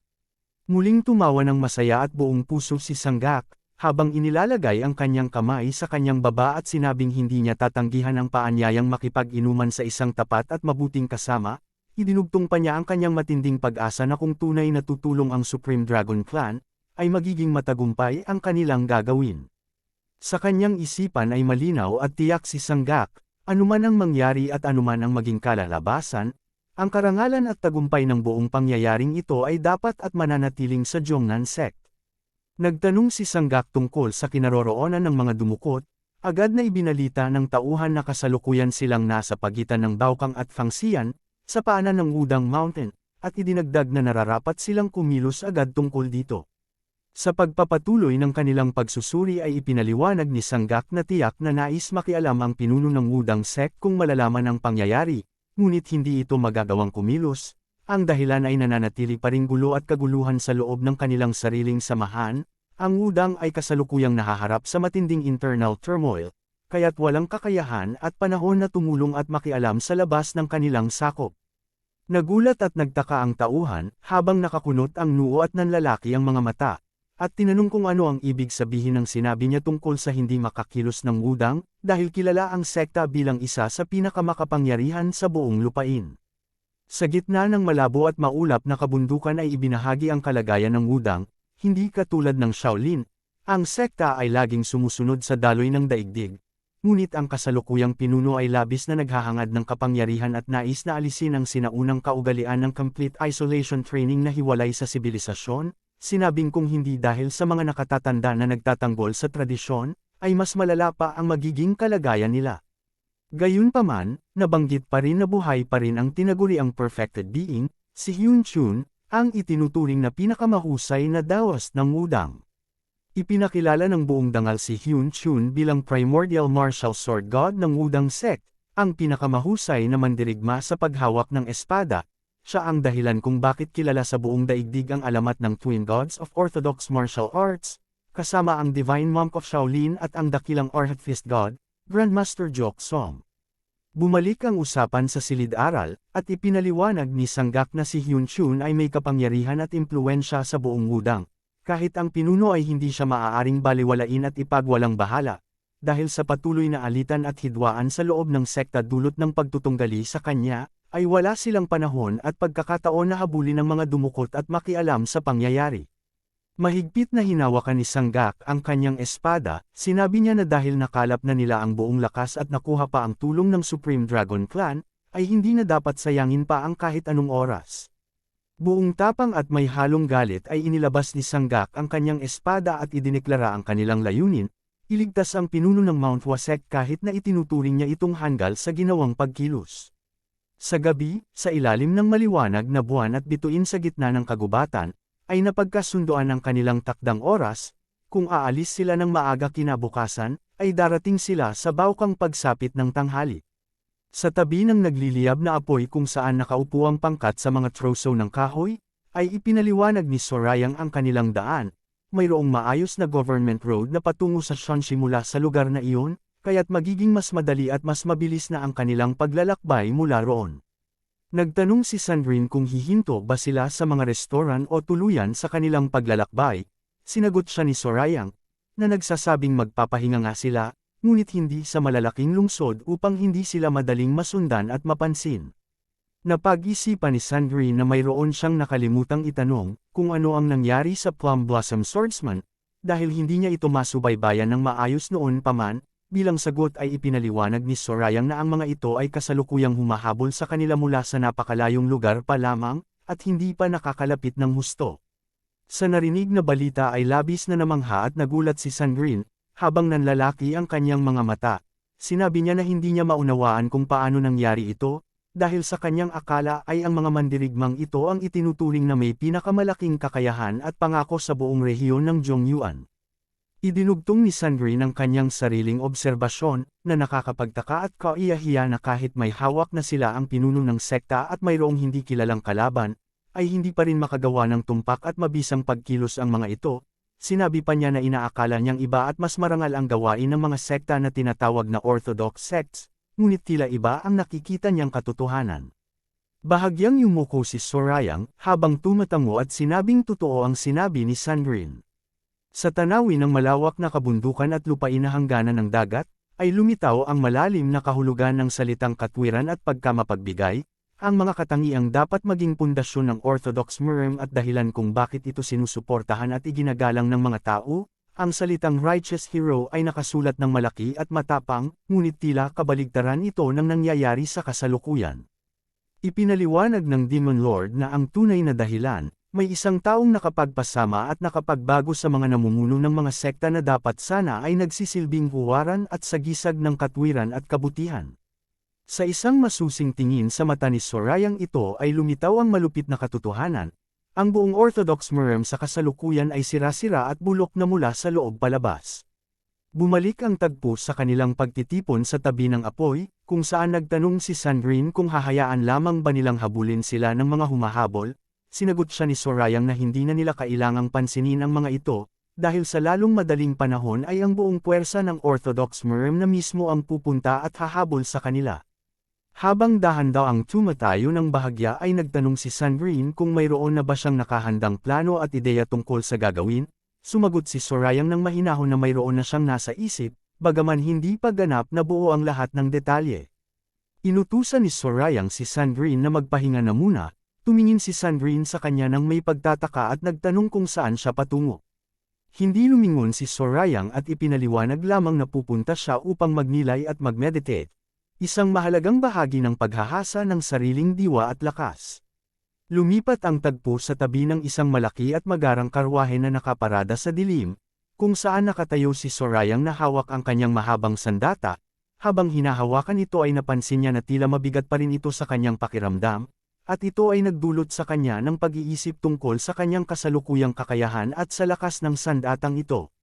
Muling tumawa ng masaya at buong puso si Sanggak, habang inilalagay ang kanyang kamay sa kanyang baba at sinabing hindi niya tatanggihan ang paanyayang makipag-inuman sa isang tapat at mabuting kasama. Idinugtong pa niya ang kanyang matinding pag-asa na kung tunay na tutulong ang Supreme Dragon Clan, ay magiging matagumpay ang kanilang gagawin. Sa kanyang isipan ay malinaw at tiyak si Sanggak, anuman ang mangyari at anuman ang maging kalalabasan, ang karangalan at tagumpay ng buong pangyayaring ito ay dapat at mananatiling sa Jongnan sect. Nagtanong si Sanggak tungkol sa kinaroroonan ng mga dumukot, agad na ibinalita ng tauhan na kasalukuyan silang nasa pagitan ng Baokang at Fangxian, sa paanan ng Wudang Mountain, at idinagdag na nararapat silang kumilos agad tungkol dito. Sa pagpapatuloy ng kanilang pagsusuri ay ipinaliwanag ni Sanggak na tiyak na nais makialam ang pinuno ng Wudang sect kung malalaman ang pangyayari, ngunit hindi ito magagawang kumilos. Ang dahilan ay nananatili pa ring gulo at kaguluhan sa loob ng kanilang sariling samahan. Ang Wudang ay kasalukuyang nahaharap sa matinding internal turmoil, kaya't walang kakayahan at panahon na tumulong at makialam sa labas ng kanilang sakop. Nagulat at nagtaka ang tauhan, habang nakakunot ang noo at nanlalaki ang mga mata, at tinanong kung ano ang ibig sabihin ng sinabi niya tungkol sa hindi makakilos ng Wudang, dahil kilala ang sekta bilang isa sa pinakamakapangyarihan sa buong lupain. Sa gitna ng malabo at maulap na kabundukan ay ibinahagi ang kalagayan ng Wudang, hindi katulad ng Shaolin, ang sekta ay laging sumusunod sa daloy ng daigdig. Ngunit ang kasalukuyang pinuno ay labis na naghahangad ng kapangyarihan at nais na alisin ang sinaunang kaugalian ng complete isolation training na hiwalay sa sibilisasyon, sinabing kung hindi dahil sa mga nakatatanda na nagtatanggol sa tradisyon, ay mas malala pa ang magiging kalagayan nila. Gayunpaman, nabanggit pa rin na buhay pa rin ang tinaguriang perfected being, si Hyun Chun, ang itinuturing na pinakamahusay na daos ng Wudang. Ipinakilala ng buong dangal si Hyun Chun bilang primordial martial sword god ng Wudang sect, ang pinakamahusay na mandirigma sa paghawak ng espada. Siya ang dahilan kung bakit kilala sa buong daigdig ang alamat ng Twin Gods of Orthodox Martial Arts, kasama ang Divine Monk of Shaolin at ang dakilang Arhat Fist God, Grandmaster Jok Song. Bumalik ang usapan sa silid-aral, at ipinaliwanag ni Sanggak na si Hyun Chun ay may kapangyarihan at impluensya sa buong wudang, kahit ang pinuno ay hindi siya maaaring baliwalain at ipagwalang bahala, dahil sa patuloy na alitan at hidwaan sa loob ng sekta dulot ng pagtutunggali sa kanya, ay wala silang panahon at pagkakataon na habulin ng mga dumukot at makialam sa pangyayari. Mahigpit na hinawakan ni Sanggak ang kanyang espada, sinabi niya na dahil nakalap na nila ang buong lakas at nakuha pa ang tulong ng Supreme Dragon Clan, ay hindi na dapat sayangin pa ang kahit anong oras. Buong tapang at may halong galit ay inilabas ni Sanggak ang kanyang espada at idineklara ang kanilang layunin, iligtas ang pinuno ng Mount Wasek kahit na itinuturing niya itong hanggal sa ginawang pagkilos. Sa gabi, sa ilalim ng maliwanag na buwan at bituin sa gitna ng kagubatan, ay napagkasundoan ang kanilang takdang oras, kung aalis sila ng maaga kinabukasan, ay darating sila sa bawkang pagsapit ng tanghali. Sa tabi ng nagliliyab na apoy kung saan nakaupo ang pangkat sa mga troso ng kahoy, ay ipinaliwanag ni Sorayang ang kanilang daan. Mayroong maayos na government road na patungo sa Shanxi mula sa lugar na iyon, kaya't magiging mas madali at mas mabilis na ang kanilang paglalakbay mula roon. Nagtanong si Sandrine kung hihinto ba sila sa mga restoran o tuluyan sa kanilang paglalakbay. Sinagot siya ni Sorayang, na nagsasabing magpapahinga nga sila, ngunit hindi sa malalaking lungsod upang hindi sila madaling masundan at mapansin. Napag-isipan ni Sandrine na mayroon siyang nakalimutang itanong kung ano ang nangyari sa Plum Blossom Swordsman, dahil hindi niya ito masubaybayan ng maayos noon pa man. Bilang sagot ay ipinaliwanag ni Sorayang na ang mga ito ay kasalukuyang humahabol sa kanila mula sa napakalayong lugar pa lamang, at hindi pa nakakalapit ng husto. Sa narinig na balita ay labis na namangha at nagulat si Sandrine, habang nanlalaki ang kanyang mga mata. Sinabi niya na hindi niya maunawaan kung paano nangyari ito, dahil sa kanyang akala ay ang mga mandirigmang ito ang itinuturing na may pinakamalaking kakayahan at pangako sa buong rehiyon ng Zhongyuan. Idinugtong ni Sandrine ang kanyang sariling obserbasyon, na nakakapagtaka at kaiyahiya na kahit may hawak na sila ang pinuno ng sekta at mayroong hindi kilalang kalaban, ay hindi pa rin makagawa ng tumpak at mabisang pagkilos ang mga ito. Sinabi pa niya na inaakala niyang iba at mas marangal ang gawain ng mga sekta na tinatawag na orthodox sects, ngunit tila iba ang nakikita niyang katotohanan. Bahagyang yumuko si Sorayang, habang tumatango at sinabing totoo ang sinabi ni Sandrine. Sa tanawin ng malawak na kabundukan at lupain na hangganan ng dagat, ay lumitaw ang malalim na kahulugan ng salitang katwiran at pagkamapagbigay, ang mga katangiang dapat maging pundasyon ng Orthodox Murim at dahilan kung bakit ito sinusuportahan at iginagalang ng mga tao. Ang salitang righteous hero ay nakasulat ng malaki at matapang, ngunit tila kabaligtaran ito ng nangyayari sa kasalukuyan. Ipinaliwanag ng Demon Lord na ang tunay na dahilan, may isang taong nakapagpasama at nakapagbago sa mga namumuno ng mga sekta na dapat sana ay nagsisilbing huwaran at sagisag ng katwiran at kabutihan. Sa isang masusing tingin sa mata ni Sorayang ito ay lumitaw ang malupit na katotohanan. Ang buong Orthodox Murim sa kasalukuyan ay sira-sira at bulok na mula sa loob palabas. Bumalik ang tagpo sa kanilang pagtitipon sa tabi ng apoy, kung saan nagtanong si Sandrine kung hahayaan lamang ba nilang habulin sila ng mga humahabol. Sinagot siya ni Sorayang na hindi na nila kailangang pansinin ang mga ito, dahil sa lalong madaling panahon ay ang buong puwersa ng Orthodox Murim na mismo ang pupunta at hahabol sa kanila. Habang dahan daw ang tumatayo ng bahagya ay nagtanong si Sandrine kung mayroon na ba siyang nakahandang plano at ideya tungkol sa gagawin. Sumagot si Sorayang ng mahinahon na mayroon na siyang nasa isip, bagaman hindi pa ganap na buo ang lahat ng detalye. Inutusan ni Sorayang si Sandrine na magpahinga na muna. Tumingin si Sandrine sa kanya nang may pagtataka at nagtanong kung saan siya patungo. Hindi lumingon si Sorayang at ipinaliwanag lamang na pupunta siya upang magnilay at magmeditate. Isang mahalagang bahagi ng paghahasa ng sariling diwa at lakas. Lumipat ang tagpo sa tabi ng isang malaki at magarang karwahe na nakaparada sa dilim, kung saan nakatayo si Sorayang na hawak ang kanyang mahabang sandata. Habang hinahawakan ito ay napansin niya na tila mabigat pa rin ito sa kanyang pakiramdam. At ito ay nagdulot sa kanya ng pag-iisip tungkol sa kanyang kasalukuyang kakayahan at sa lakas ng sandatang ito.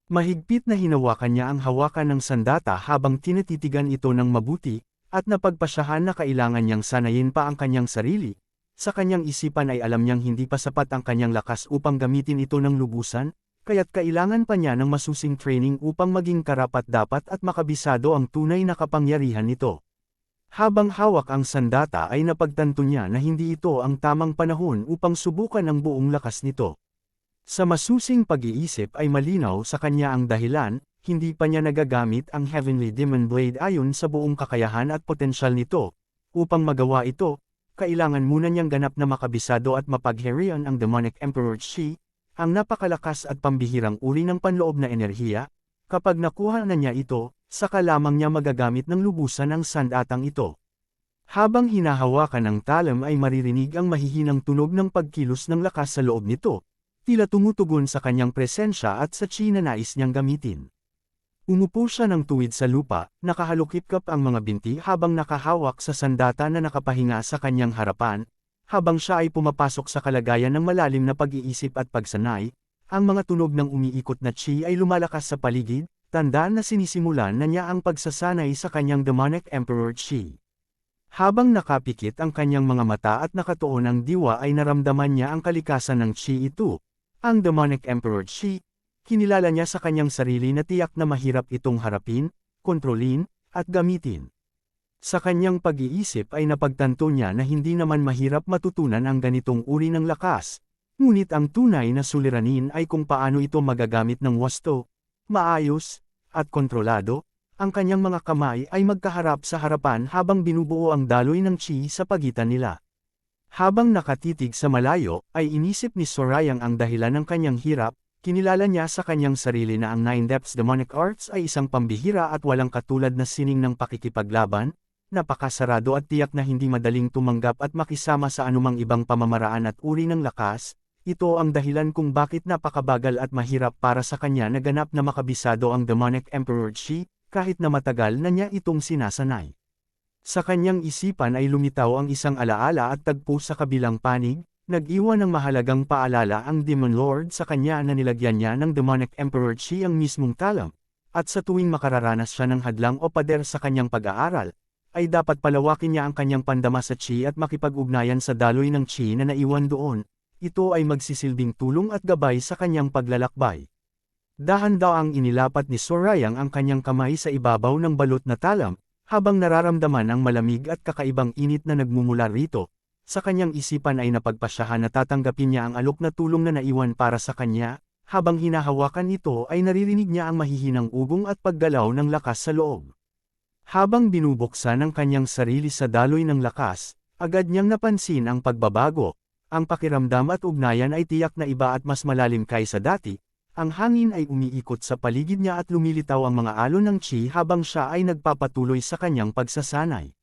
Mahigpit na hinawakan niya ang hawakan ng sandata habang tinititigan ito ng mabuti, at napagpasyahan na kailangan niyang sanayin pa ang kanyang sarili. Sa kanyang isipan ay alam niyang hindi pa sapat ang kanyang lakas upang gamitin ito ng lubusan, kaya't kailangan pa niya ng masusing training upang maging karapat-dapat at makabisado ang tunay na kapangyarihan nito. Habang hawak ang sandata ay napagtanto niya na hindi ito ang tamang panahon upang subukan ang buong lakas nito. Sa masusing pag-iisip ay malinaw sa kanya ang dahilan, hindi pa niya nagagamit ang Heavenly Demon Blade ayon sa buong kakayahan at potensyal nito. Upang magawa ito, kailangan muna niyang ganap na makabisado at mapagharian ang Demonic Emperor Shi, ang napakalakas at pambihirang uri ng panloob na enerhiya. Kapag nakuha na niya ito, saka lamang niya magagamit ng lubusan ang sandatang ito. Habang hinahawakan ang talam ay maririnig ang mahihinang tunog ng pagkilos ng lakas sa loob nito, tila tumutugon sa kanyang presensya at sa chi na nais niyang gamitin. Umupo siya ng tuwid sa lupa, nakahalukip-kap ang mga binti habang nakahawak sa sandata na nakapahinga sa kanyang harapan. Habang siya ay pumapasok sa kalagayan ng malalim na pag-iisip at pagsanay, ang mga tunog ng umiikot na chi ay lumalakas sa paligid, tanda na sinisimulan na niya ang pagsasanay sa kanyang Demonic Emperor Chi. Habang nakapikit ang kanyang mga mata at nakatuon ang diwa ay naramdaman niya ang kalikasan ng chi ito. Ang Demonic Emperor Chi, kinilala niya sa kanyang sarili na tiyak na mahirap itong harapin, kontrolin, at gamitin. Sa kanyang pag-iisip ay napagtanto niya na hindi naman mahirap matutunan ang ganitong uri ng lakas, ngunit ang tunay na suliranin ay kung paano ito magagamit ng wasto, maayos, at kontrolado. Ang kanyang mga kamay ay magkaharap sa harapan habang binubuo ang daloy ng chi sa pagitan nila. Habang nakatitig sa malayo, ay inisip ni Sorayang ang dahilan ng kanyang hirap. Kinilala niya sa kanyang sarili na ang Nine Depths Demonic Arts ay isang pambihira at walang katulad na sining ng pakikipaglaban, napakasarado at tiyak na hindi madaling tumanggap at makisama sa anumang ibang pamamaraan at uri ng lakas. Ito ang dahilan kung bakit napakabagal at mahirap para sa kanya na ganap na makabisado ang Demonic Emperor Shi, kahit na matagal na niya itong sinasanay. Sa kanyang isipan ay lumitaw ang isang alaala at tagpo sa kabilang panig, nag-iwan ng mahalagang paalala ang Demon Lord sa kanya na nilagyan niya ng Demonic Emperor Shi ang mismong talam, at sa tuwing makararanas siya ng hadlang o pader sa kanyang pag-aaral, ay dapat palawakin niya ang kanyang pandama sa chi at makipag-ugnayan sa daloy ng chi na naiwan doon. Ito ay magsisilbing tulong at gabay sa kanyang paglalakbay. Dahan-daang inilapat ni Sorayang ang kanyang kamay sa ibabaw ng balot na talam, habang nararamdaman ang malamig at kakaibang init na nagmumula rito. Sa kanyang isipan ay napagpasyahan na tatanggapin niya ang alok na tulong na naiwan para sa kanya. Habang hinahawakan ito ay naririnig niya ang mahihinang ugong at paggalaw ng lakas sa loob. Habang binubuksan ang kanyang sarili sa daloy ng lakas, agad niyang napansin ang pagbabago. Ang pakiramdam at ugnayan ay tiyak na iba at mas malalim kaysa dati. Ang hangin ay umiikot sa paligid niya at lumilitaw ang mga alon ng chi habang siya ay nagpapatuloy sa kanyang pagsasanay.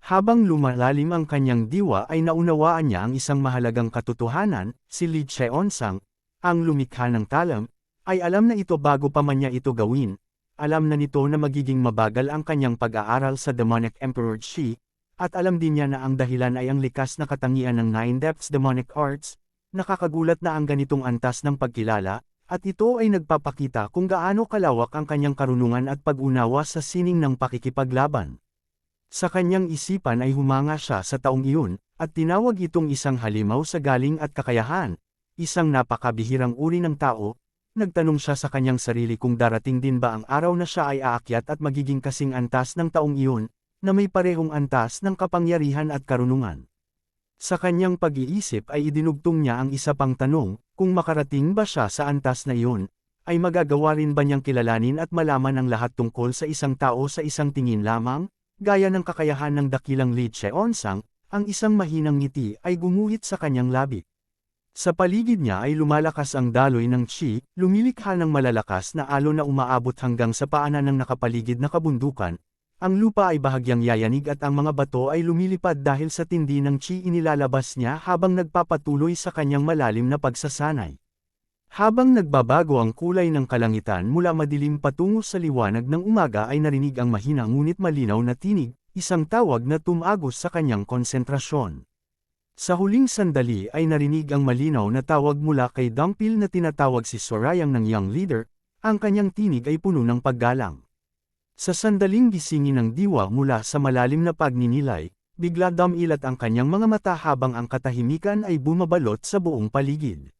Habang lumalalim ang kanyang diwa ay naunawaan niya ang isang mahalagang katotohanan, si Li Cheonsang, ang lumikha ng talam, ay alam na ito bago pa man niya ito gawin. Alam na nito na magiging mabagal ang kanyang pag-aaral sa Demonic Emperor Shi, at alam din niya na ang dahilan ay ang likas na katangian ng Nine Depths Demonic Arts. Nakakagulat na ang ganitong antas ng pagkilala, at ito ay nagpapakita kung gaano kalawak ang kanyang karunungan at pag-unawa sa sining ng pakikipaglaban. Sa kanyang isipan ay humanga siya sa taong iyon, at tinawag itong isang halimaw sa galing at kakayahan, isang napakabihirang uri ng tao. Nagtanong siya sa kanyang sarili kung darating din ba ang araw na siya ay aakyat at magiging kasing antas ng taong iyon, na may parehong antas ng kapangyarihan at karunungan. Sa kanyang pag-iisip ay idinugtong niya ang isa pang tanong, kung makarating ba siya sa antas na iyon, ay magagawa rin ba niyang kilalanin at malaman ang lahat tungkol sa isang tao sa isang tingin lamang, gaya ng kakayahan ng dakilang Li Cheonsang. Ang isang mahinang ngiti ay gumuhit sa kanyang labi. Sa paligid niya ay lumalakas ang daloy ng chi, lumilikha ng malalakas na alon na umaabot hanggang sa paanan ng nakapaligid na kabundukan. Ang lupa ay bahagyang yayanig at ang mga bato ay lumilipad dahil sa tindi ng chi inilalabas niya habang nagpapatuloy sa kanyang malalim na pagsasanay. Habang nagbabago ang kulay ng kalangitan mula madilim patungo sa liwanag ng umaga ay narinig ang mahina ngunit malinaw na tinig, isang tawag na tumagos sa kanyang konsentrasyon. Sa huling sandali ay narinig ang malinaw na tawag mula kay Dongpil na tinatawag si Sorayang ng Young Leader. Ang kanyang tinig ay puno ng paggalang. Sa sandaling gisingin ng diwa mula sa malalim na pagninilay, bigla dumilat ang kanyang mga mata habang ang katahimikan ay bumabalot sa buong paligid.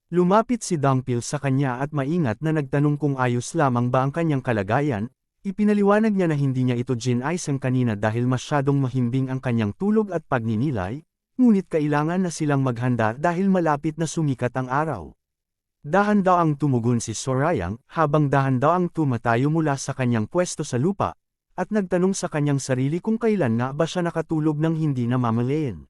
Lumapit si Dongpil sa kanya at maingat na nagtanong kung ayos lamang ba ang kanyang kalagayan. Ipinaliwanag niya na hindi niya ito ginayang kanina dahil masyadong mahimbing ang kanyang tulog at pagninilay, ngunit kailangan na silang maghanda dahil malapit na sumikat ang araw. Dahan-daang tumugon si Sorayang, habang dahan-daang tumatayo mula sa kanyang pwesto sa lupa, at nagtanong sa kanyang sarili kung kailan nga ba siya nakatulog nang hindi namamalayan.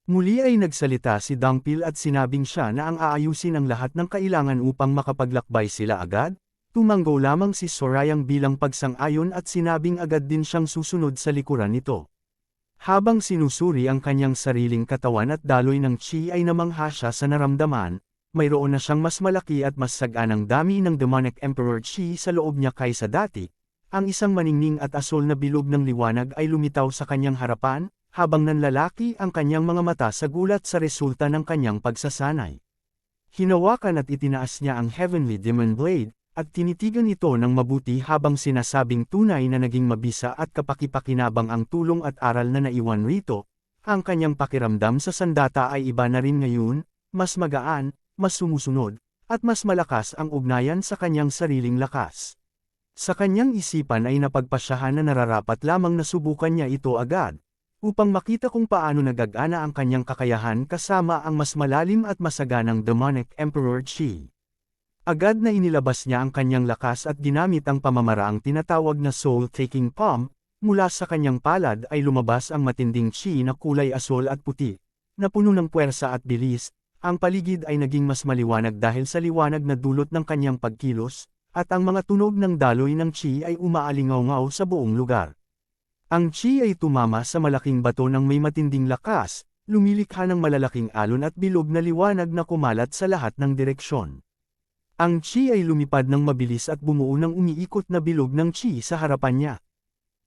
Muli ay nagsalita si Dongpil at sinabing siya na ang aayusin ang lahat ng kailangan upang makapaglakbay sila agad. Tumanggo lamang si Sorayang bilang pagsang-ayon at sinabing agad din siyang susunod sa likuran nito. Habang sinusuri ang kanyang sariling katawan at daloy ng chi ay namangha siya sa naramdaman, mayroon na siyang mas malaki at mas saganang dami ng demonic emperor chi sa loob niya kaysa dati. Ang isang maningning at asul na bilog ng liwanag ay lumitaw sa kanyang harapan, habang nanlalaki ang kanyang mga mata sa gulat sa resulta ng kanyang pagsasanay. Hinawakan at itinaas niya ang Heavenly Demon Blade, at tinitigan ito ng mabuti habang sinasabing tunay na naging mabisa at kapakipakinabang ang tulong at aral na naiwan rito. Ang kanyang pakiramdam sa sandata ay iba na rin ngayon, mas magaan, mas sumusunod, at mas malakas ang ugnayan sa kanyang sariling lakas. Sa kanyang isipan ay napagpasyahan na nararapat lamang na subukan niya ito agad, upang makita kung paano nagagana ang kanyang kakayahan kasama ang mas malalim at masaganang demonic emperor chi. Agad na inilabas niya ang kanyang lakas at ginamit ang pamamaraang tinatawag na soul-taking palm. Mula sa kanyang palad ay lumabas ang matinding chi na kulay asul at puti, na puno ng puwersa at bilis. Ang paligid ay naging mas maliwanag dahil sa liwanag na dulot ng kanyang pagkilos, at ang mga tunog ng daloy ng chi ay umaalingaw-ngaw sa buong lugar. Ang chi ay tumama sa malaking bato ng may matinding lakas, lumilikha ng malalaking alon at bilog na liwanag na kumalat sa lahat ng direksyon. Ang chi ay lumipad ng mabilis at bumuo ng umiikot na bilog ng chi sa harapan niya.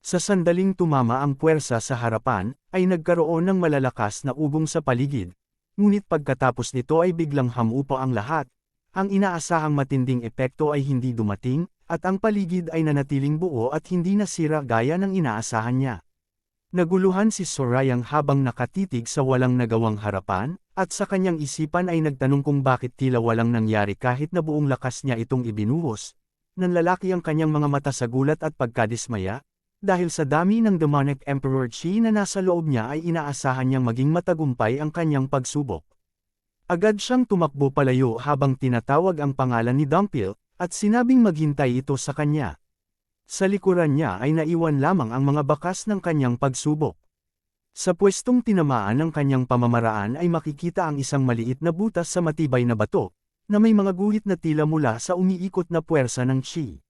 Sa sandaling tumama ang puwersa sa harapan, ay nagkaroon ng malalakas na ugong sa paligid, ngunit pagkatapos nito ay biglang hamupa ang lahat. Ang inaasahang matinding epekto ay hindi dumating, at ang paligid ay nanatiling buo at hindi nasira gaya ng inaasahan niya. Naguluhan si Sorayang habang nakatitig sa walang nagawang harapan, at sa kanyang isipan ay nagtanong kung bakit tila walang nangyari kahit na buong lakas niya itong ibinuhos. Nanlalaki ang kanyang mga mata sa gulat at pagkadismaya, dahil sa dami ng demonic emperor chi na nasa loob niya ay inaasahan niyang maging matagumpay ang kanyang pagsubok. Agad siyang tumakbo palayo habang tinatawag ang pangalan ni Dongpil, at sinabing maghintay ito sa kanya. Sa likuran niya ay naiwan lamang ang mga bakas ng kanyang pagsubok. Sa pwestong tinamaan ng kanyang pamamaraan ay makikita ang isang maliit na butas sa matibay na bato, na may mga guhit na tila mula sa umiikot na puwersa ng chi.